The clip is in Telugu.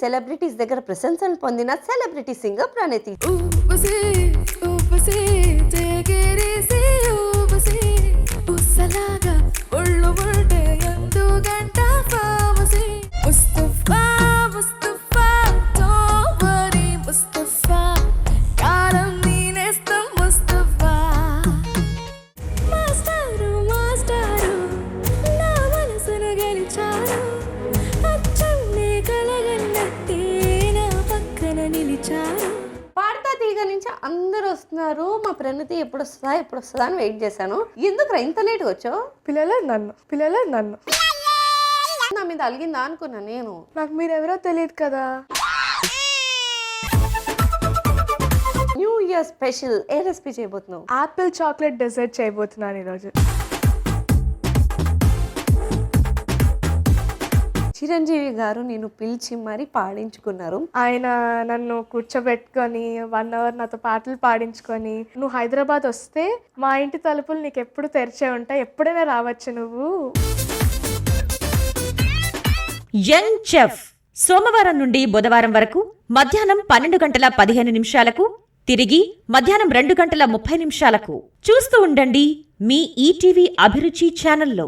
సెలబ్రిటీస్ దగ్గర ప్రశంసలు పొందిన సెలబ్రిటీ సింగర్ ప్రణతి. పాడతా తీగ నుంచి అందరూ వస్తున్నారు. మా ప్రణతి ఎప్పుడు వస్తుందా అని వెయిట్ చేశాను. ఎందుకు ఇంత లేట్గా వచ్చావు? పిల్లలేదు నన్ను నా మీద అలిగిందా అనుకున్నా నేను. నాకు మీరెవరో తెలియదు కదా. న్యూ ఇయర్ స్పెషల్ ఏ రెసిపీ చేయబోతున్నావు? ఆపిల్ చాక్లెట్ డెజర్ట్ చేయబోతున్నాను ఈరోజు. చిరంజీవి గారు నేను పిలిచి మరీ పాడించుకున్నారు. ఆయన నన్ను కూర్చోబెట్టుకొని 1 hour నాతో పాటలు పాడించుకొని, నువ్వు హైదరాబాద్ వస్తే మా ఇంటి తలుపులు నీకు ఎప్పుడు తెరిచే ఉంటాయి, ఎప్పుడైనా రావచ్చు నువ్వు. యంగ్ చెఫ్ సోమవారం నుండి బుధవారం వరకు మధ్యాహ్నం 12:15 తిరిగి మధ్యాహ్నం 2:30 చూస్తూ ఉండండి మీ ఈటీవీ అభిరుచి ఛానల్లో.